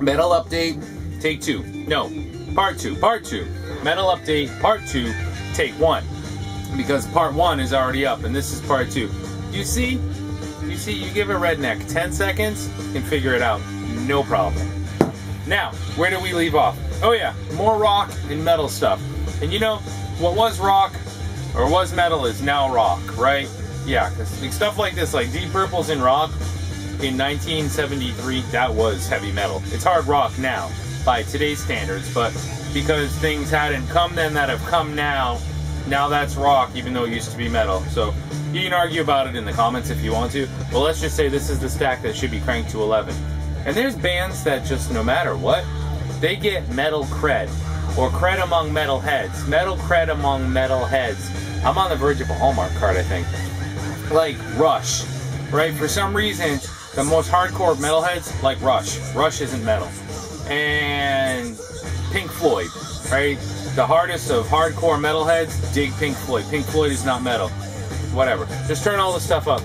Metal Update, Take 2. No, Part 2. Part 2. Metal Update, Part 2, Take 1. Because Part 1 is already up, and this is Part 2. You see? You see, you give a redneck 10 seconds, you can figure it out. No problem. Now, where do we leave off? Oh yeah, more rock and metal stuff. And you know, what was rock, or was metal, is now rock, right? Yeah, because stuff like this, like Deep Purple's in rock, in 1973, that was heavy metal. It's hard rock now, by today's standards, but because things hadn't come then that have come now that's rock, even though it used to be metal. So, you can argue about it in the comments if you want to, but let's just say this is the stack that should be cranked to 11. And there's bands that just, no matter what, they get metal cred, or cred among metal heads. Metal cred among metal heads. I'm on the verge of a Hallmark card, I think. Like Rush, right? For some reason, the most hardcore metalheads like Rush. Rush isn't metal. And Pink Floyd, right? The hardest of hardcore metalheads dig Pink Floyd. Pink Floyd is not metal. Whatever. Just turn all this stuff up.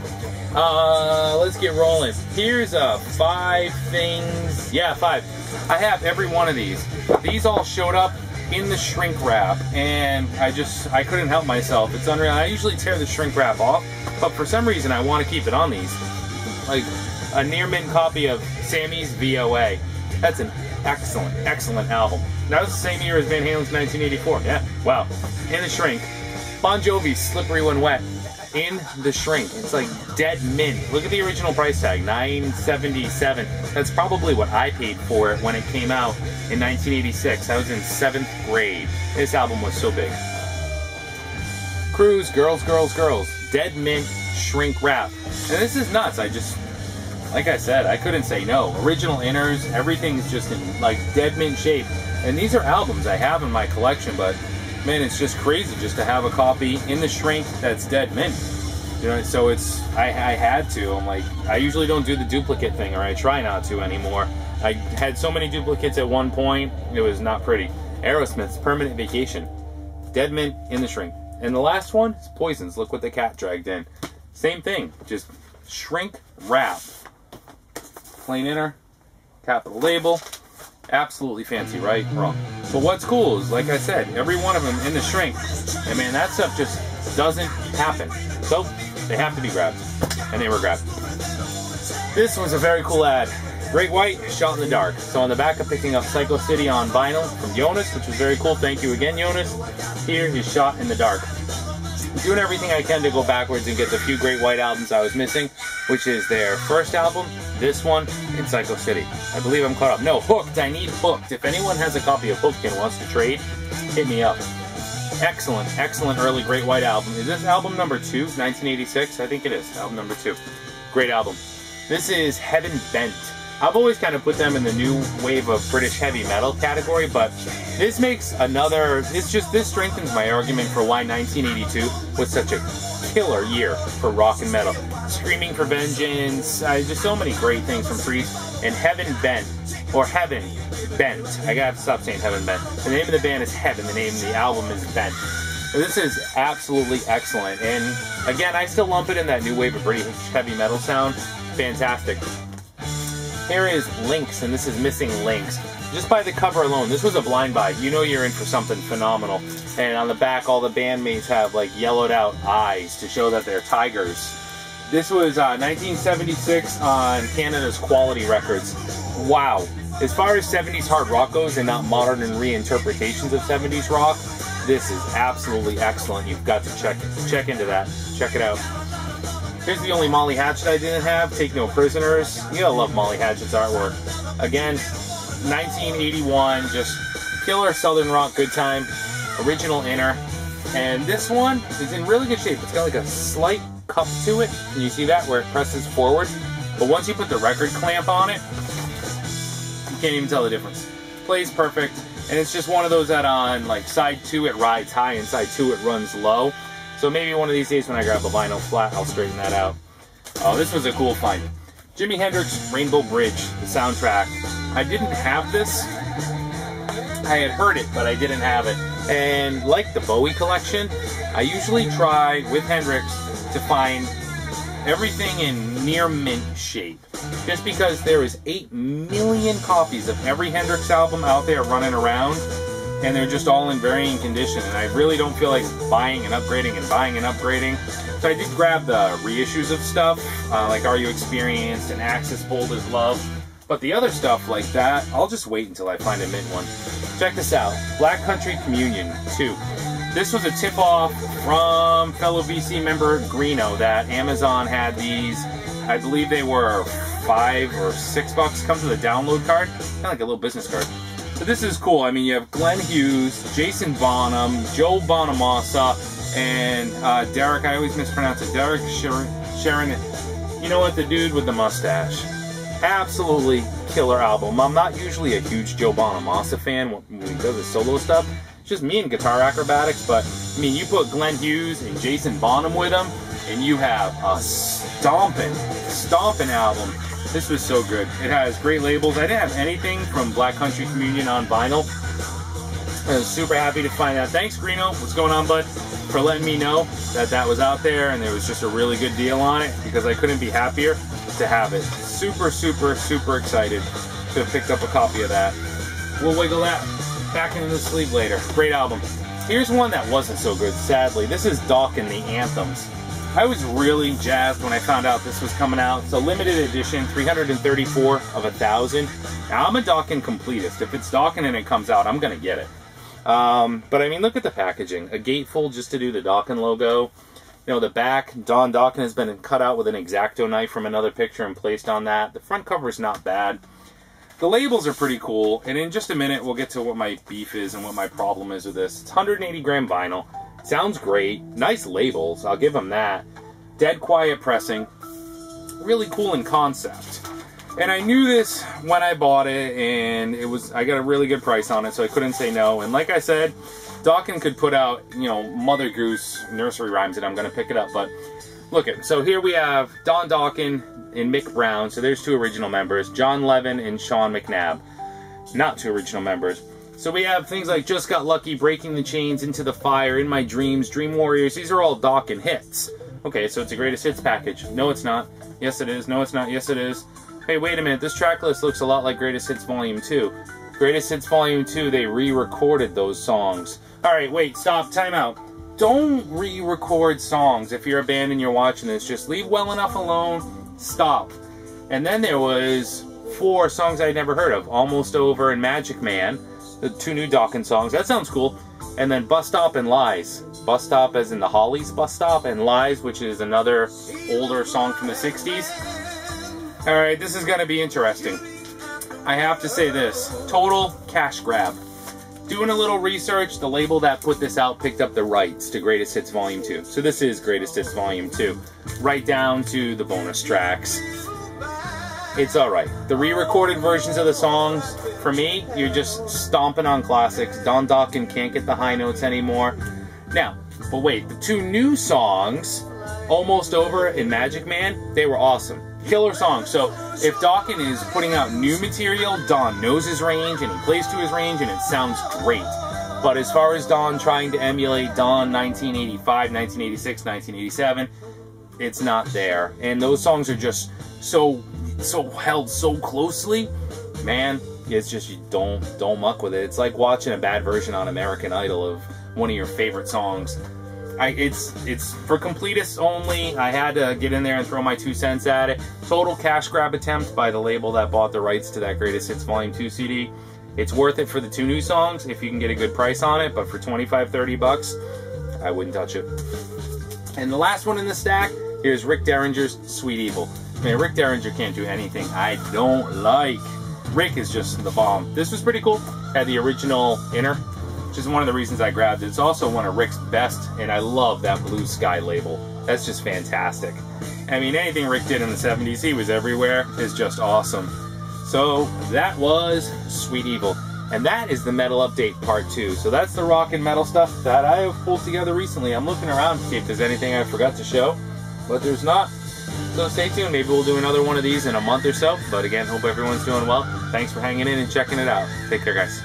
Let's get rolling. Here's 5 things. Yeah, 5. I have every one of these. These all showed up in the shrink wrap, and I couldn't help myself. It's unreal. I usually tear the shrink wrap off, but for some reason I want to keep it on these. Like a near mint copy of Sammy's VOA. That's an excellent, excellent album. That was the same year as Van Halen's 1984. Yeah, wow. In the shrink. Bon Jovi's Slippery When Wet. In the shrink. It's like dead mint. Look at the original price tag, $9.77. That's probably what I paid for it when it came out in 1986. I was in 7th grade. This album was so big. Cruise, Girls, Girls, Girls. Dead mint shrink wrap. And this is nuts. Like I said, I couldn't say no. Original inners, everything's just in like dead mint shape. And these are albums I have in my collection, but man, it's just crazy just to have a copy in the shrink that's dead mint. You know, so I had to. I'm like, I usually don't do the duplicate thing, or I try not to anymore. I had so many duplicates at one point, it was not pretty. Aerosmith's Permanent Vacation. Dead mint in the shrink. And the last one is Poison's Look What the Cat Dragged In. Same thing, just shrink wrap. Plain inner, capital label. Absolutely fancy, right? Wrong. But what's cool is, like I said, every one of them in the shrink. And man, that stuff just doesn't happen. So, they have to be grabbed. And they were grabbed. This was a very cool ad. Great White, Shot in the Dark. So on the back, I'm picking up Psycho City on vinyl from Jonas, which was very cool. Thank you again, Jonas. Here is Shot in the Dark. I'm doing everything I can to go backwards and get the few Great White albums I was missing, which is their first album, this one, and Psycho City. I believe I'm caught up. No, Hooked. I need Hooked. If anyone has a copy of Hooked and wants to trade, hit me up. Excellent, excellent early Great White album. Is this album number 2, 1986? I think it is. Album number 2. Great album. This is Heaven Bent. I've always kind of put them in the new wave of British heavy metal category, but this makes another, this strengthens my argument for why 1982 was such a killer year for rock and metal. Screaming for Vengeance, just so many great things from Priest, and Heaven Bent, or Heaven Bent. I gotta stop saying Heaven Bent. The name of the band is Heaven, the name of the album is Bent. This is absolutely excellent, and again, I still lump it in that new wave of British heavy metal sound. Fantastic. Here is Lynx, and this is Missing Lynx. Just by the cover alone, this was a blind buy. You know you're in for something phenomenal. And on the back, all the bandmates have like yellowed out eyes to show that they're tigers. This was 1976 on Canada's Quality Records. Wow. As far as 70s hard rock goes, and not modern and reinterpretations of 70s rock, this is absolutely excellent. You've got to check into that. Check it out. Here's the only Molly Hatchet I didn't have, Take No Prisoners. You gotta love Molly Hatchet's artwork. Again, 1981, just killer Southern rock good time, original inner. And this one is in really good shape. It's got like a slight cup to it. Can you see that, where it presses forward? But once you put the record clamp on it, you can't even tell the difference. Plays perfect, and it's just one of those that on like side 2 it rides high and side 2 it runs low. So maybe one of these days when I grab a vinyl flat, I'll straighten that out. Oh, this was a cool find. Jimi Hendrix Rainbow Bridge, the soundtrack. I didn't have this. I had heard it, but I didn't have it. And like the Bowie collection, I usually try, with Hendrix, to find everything in near mint shape. Just because there is 8 million copies of every Hendrix album out there running around, and they're just all in varying condition, and I really don't feel like buying and upgrading and buying and upgrading. So I did grab the reissues of stuff, like Are You Experienced and Axis Bold as Love. But the other stuff like that, I'll just wait until I find a mint one. Check this out, Black Country Communion 2. This was a tip-off from fellow VC member Greeno that Amazon had these. I believe they were $5 or $6. Comes with a download card, kind of like a little business card. So this is cool. I mean, you have Glenn Hughes, Jason Bonham, Joe Bonamassa, and Derek, I always mispronounce it, Derek Sharon. You know what, the dude with the mustache. Absolutely killer album. I'm not usually a huge Joe Bonamassa fan when he does his solo stuff. It's just me and guitar acrobatics, but I mean, you put Glenn Hughes and Jason Bonham with him, and you have a stomping album. This was so good. It has great labels. I didn't have anything from Black Country Communion on vinyl. I was super happy to find that. Thanks, Greeno. What's going on, bud? For letting me know that that was out there and there was just a really good deal on it, because I couldn't be happier to have it. Super, super, super excited to have picked up a copy of that. We'll wiggle that back into the sleeve later. Great album. Here's one that wasn't so good, sadly. This is Dokken, the Anthems. I was really jazzed when I found out this was coming out. It's a limited edition, 334 of 1,000. Now, I'm a Dokken completist. If it's Dokken and it comes out, I'm going to get it. But I mean, look at the packaging. A gatefold just to do the Dokken logo. You know, the back, Don Dokken has been cut out with an X-Acto knife from another picture and placed on that. The front cover is not bad. The labels are pretty cool, and in just a minute we'll get to what my beef is and what my problem is with this. It's 180 gram vinyl. Sounds great. Nice labels, I'll give them that. Dead quiet pressing. Really cool in concept. And I knew this when I bought it, and I got a really good price on it, so I couldn't say no. And like I said, Dokken could put out, you know, Mother Goose nursery rhymes, and I'm going to pick it up. But look at, so here we have Don Dokken and Mick Brown. So there's 2 original members, John Levin and Sean McNabb. Not 2 original members. So we have things like Just Got Lucky, Breaking the Chains, Into the Fire, In My Dreams, Dream Warriors. These are all Dokken hits. Okay, so it's a greatest hits package. No, it's not. Yes, it is. No, it's not. Yes, it is. Hey, wait a minute. This track list looks a lot like Greatest Hits Volume 2. Greatest Hits Volume 2, they re-recorded those songs. Alright, wait, stop, time out. Don't re-record songs if you're a band and you're watching this. Just leave Well Enough alone, stop. And then there was 4 songs I'd never heard of. Almost Over and Magic Man, the 2 new Dokken songs. That sounds cool. And then Bus Stop and Lies. Bus Stop as in the Hollies Bus Stop, and Lies, which is another older song from the 60s. Alright, this is going to be interesting. I have to say this. Total cash grab. Doing a little research, the label that put this out picked up the rights to Greatest Hits Volume 2. So this is Greatest Hits Volume 2. Right down to the bonus tracks. It's alright. The re-recorded versions of the songs, for me, you're just stomping on classics. Don Dokken can't get the high notes anymore. Now, but wait, the 2 new songs, Almost Over and Magic Man, they were awesome. Killer songs. So if Dokken is putting out new material, Don knows his range and he plays to his range and it sounds great. But as far as Don trying to emulate Don 1985, 1986, 1987, it's not there. And those songs are just so held so closely, man. It's just, you don't muck with it. It's like watching a bad version on American Idol of one of your favorite songs. It's for completists only. I had to get in there and throw my 2 cents at it. Total cash grab attempt by the label that bought the rights to that Greatest Hits Volume 2 CD. It's worth it for the 2 new songs if you can get a good price on it, but for 25-30 bucks, I wouldn't touch it. And the last one in the stack, here's Rick Derringer's Sweet Evil. Man, Rick Derringer can't do anything I don't like. Rick is just the bomb. This was pretty cool. Had the original inner, which is one of the reasons I grabbed it. It's also one of Rick's best, and I love that Blue Sky label. That's just fantastic. I mean, anything Rick did in the 70s, he was everywhere, is just awesome. So that was Sweet Evil. And that is the metal update part 2. So that's the rock and metal stuff that I have pulled together recently. I'm looking around to see if there's anything I forgot to show, but there's not. So stay tuned. Maybe we'll do another one of these in a month or so. But again, hope everyone's doing well. Thanks for hanging in and checking it out. Take care, guys.